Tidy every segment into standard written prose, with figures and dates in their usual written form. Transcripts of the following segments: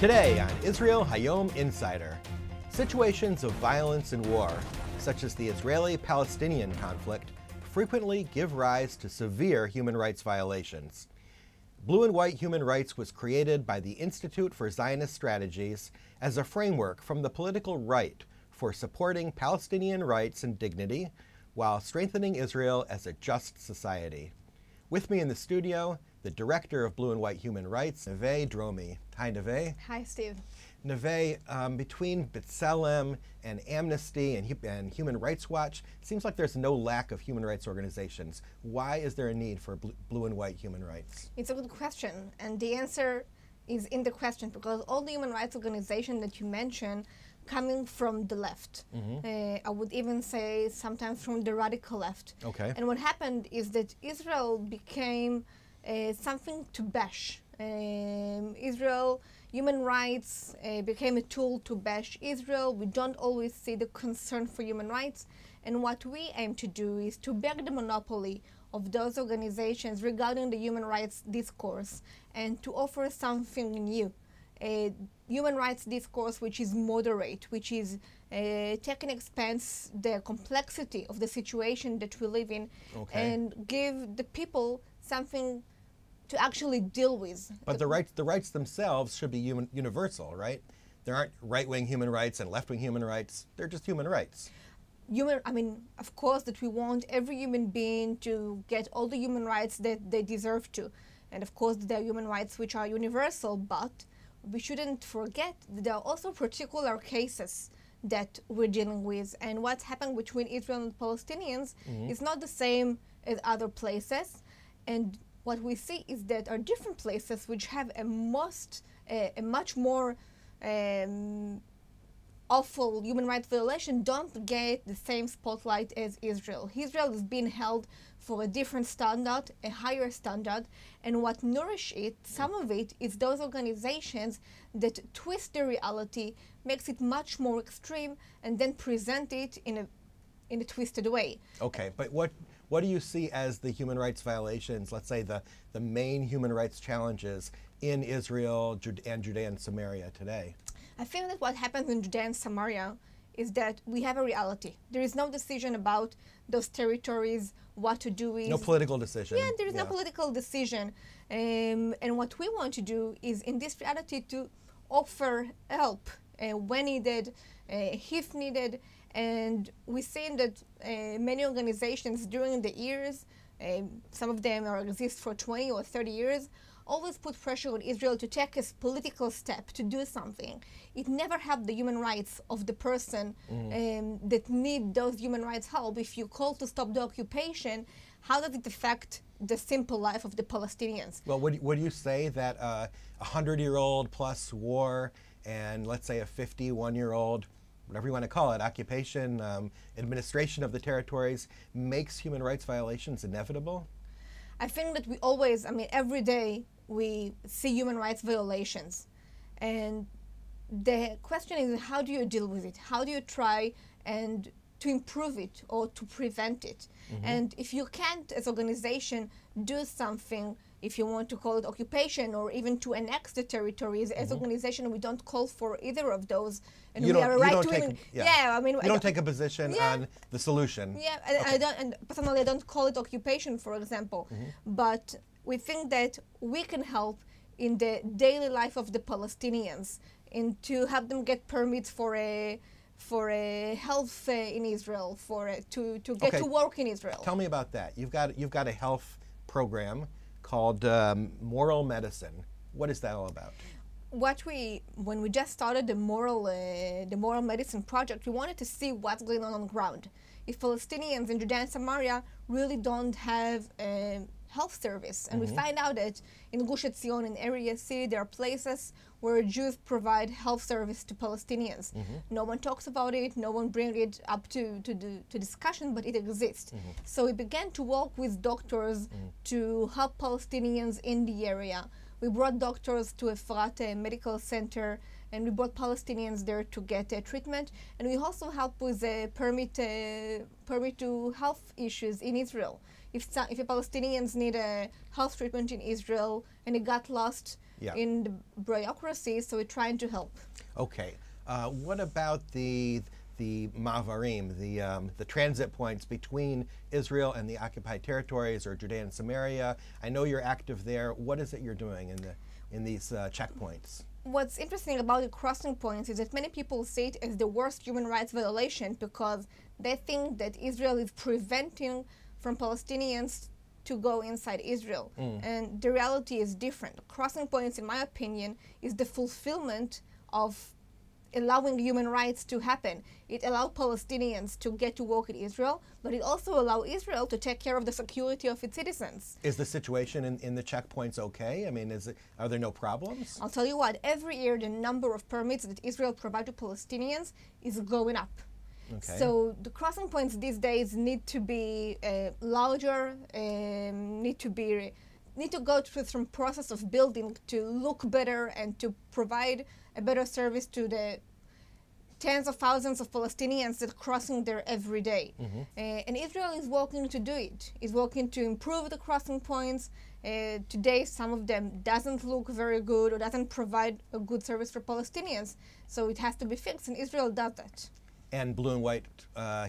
Today on Israel Hayom Insider, situations of violence and war, such as the Israeli-Palestinian conflict, frequently give rise to severe human rights violations. Blue and White Human Rights was created by the Institute for Zionist Strategies as a framework from the political right for supporting Palestinian rights and dignity while strengthening Israel as a just society. With me in the studio, the director of Blue and White Human Rights, Nave Dromi. Hi, Nave. Hi, Steve. Nave, between B'Tselem and Amnesty and Human Rights Watch, it seems like there's no lack of human rights organizations. Why is there a need for Blue and White Human Rights? It's a good question, and the answer is in the question, because all the human rights organizations that you mentioned coming from the left. I would even say sometimes from the radical left. Okay. And what happened is that Israel became something to bash. Israel, human rights became a tool to bash Israel. We don't always see the concern for human rights. And what we aim to do is to break the monopoly of those organizations regarding the human rights discourse and to offer something new. A human rights discourse which is moderate, which is taking expense the complexity of the situation that we live in, and give the people something to actually deal with. But the rights themselves should be universal, right? There aren't right-wing human rights and left-wing human rights. They're just human rights. Of course, that we want every human being to get all the human rights that they deserve to. And of course, there are human rights which are universal, but we shouldn't forget that there are also particular cases that we're dealing with. And what's happened between Israel and Palestinians is not the same as other places. And what we see is that our different places which have a much more awful human rights violation don't get the same spotlight as Israel. Israel is being held for a different standard, a higher standard, and what nourish it, some of it, is those organizations that twist the reality, makes it much more extreme, and then present it in a twisted way. Okay, but what do you see as the human rights violations, let's say the main human rights challenges in Israel and Judea and Samaria today? I think that what happens in Judea and Samaria is that we have a reality. There is no decision about those territories, what to do with. No political decision. Yeah, there is no political decision. And what we want to do is, in this reality, to offer help when needed, if needed. And we've seen that many organizations during the years, some of them exist for 20 or 30 years, always put pressure on Israel to take a political step to do something. It never helped the human rights of the person that need those human rights help. If you call to stop the occupation, how does it affect the simple life of the Palestinians? Well, would you say that a 100-year-old plus war and let's say a 51-year-old, whatever you want to call it, occupation, administration of the territories, makes human rights violations inevitable? I think that we always, every day we see human rights violations. And the question is, how do you deal with it? How do you try and to improve it or to prevent it? And if you can't, as organization, do something, if you want to call it occupation or even to annex the territories, as organization, we don't call for either of those. And you we are a right to you don't take a position on the solution. Yeah, and personally, I don't call it occupation, for example. But we think that we can help in the daily life of the Palestinians, and to help them get permits for a health in Israel, to get to work in Israel. Tell me about that. You've got a health program called Moral Medicine. What is that all about? When we just started the moral medicine project, we wanted to see what's going on the ground. If Palestinians in Judea and Samaria really don't have health service, and we find out that in Gush Etzion, in Area C, there are places where Jews provide health service to Palestinians. No one talks about it, no one brings it up to discussion, but it exists. So we began to work with doctors to help Palestinians in the area. We brought doctors to Efrat Medical Center, and we brought Palestinians there to get treatment. And we also help with permit to health issues in Israel. if the Palestinians need a health treatment in Israel and it got lost in the bureaucracy, so we're trying to help. Okay. What about the Mavarim, the transit points between Israel and the occupied territories or Judea and Samaria? I know you're active there. What is it you're doing in these checkpoints? What's interesting about the crossing points is that many people see it as the worst human rights violation because they think that Israel is preventing from Palestinians to go inside Israel. And the reality is different. Crossing points, in my opinion, is the fulfillment of allowing human rights to happen. It allows Palestinians to get to work in Israel, but it also allows Israel to take care of the security of its citizens. Is the situation in the checkpoints okay? I mean, are there no problems? I'll tell you what, every year the number of permits that Israel provides to Palestinians is going up. Okay. So the crossing points these days need to be larger, need to go through some process of building to look better and to provide a better service to the tens of thousands of Palestinians that are crossing there every day. And Israel is working to do it. It's working to improve the crossing points. Today, some of them doesn't look very good or doesn't provide a good service for Palestinians. So it has to be fixed, and Israel does that. And Blue and White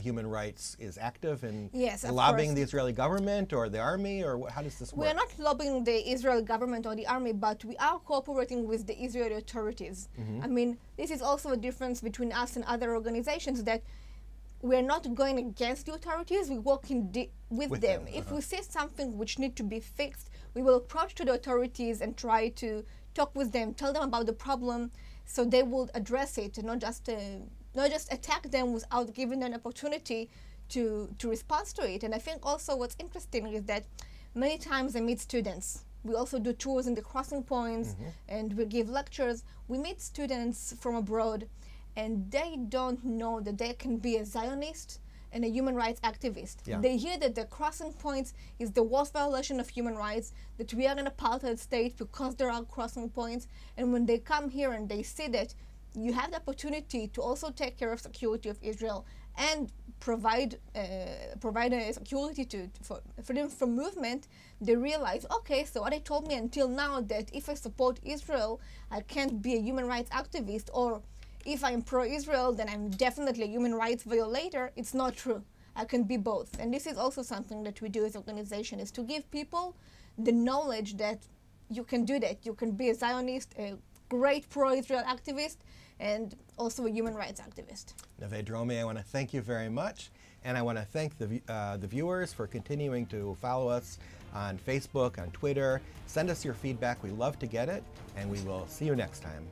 Human Rights is active in of lobbying course. the Israeli government or the army, or how does this work? We are not lobbying the Israeli government or the army, but we are cooperating with the Israeli authorities. I mean, this is also a difference between us and other organizations, that we're not going against the authorities, we're working with them. If we see something which needs to be fixed, we will approach to the authorities and try to talk with them, tell them about the problem, so they will address it and not just attack them without giving them an opportunity to respond to it. And I think also what's interesting is that many times I meet students. We also do tours in the crossing points and we give lectures. We meet students from abroad and they don't know that they can be a Zionist and a human rights activist. They hear that the crossing points is the worst violation of human rights, that we are an apartheid state because there are crossing points. And when they come here and they see that you have the opportunity to also take care of security of Israel and provide a security for freedom from movement, they realize, okay, so what they told me until now, that if I support Israel, I can't be a human rights activist, or if I'm pro-Israel, then I'm definitely a human rights violator. It's not true. I can be both. And this is also something that we do as an organization, is to give people the knowledge that you can do that. You can be a Zionist, a great pro-Israel activist, and also a human rights activist. Nave Dromi, I want to thank you very much, and I want to thank the viewers for continuing to follow us on Facebook, on Twitter. Send us your feedback. We love to get it, and we will see you next time.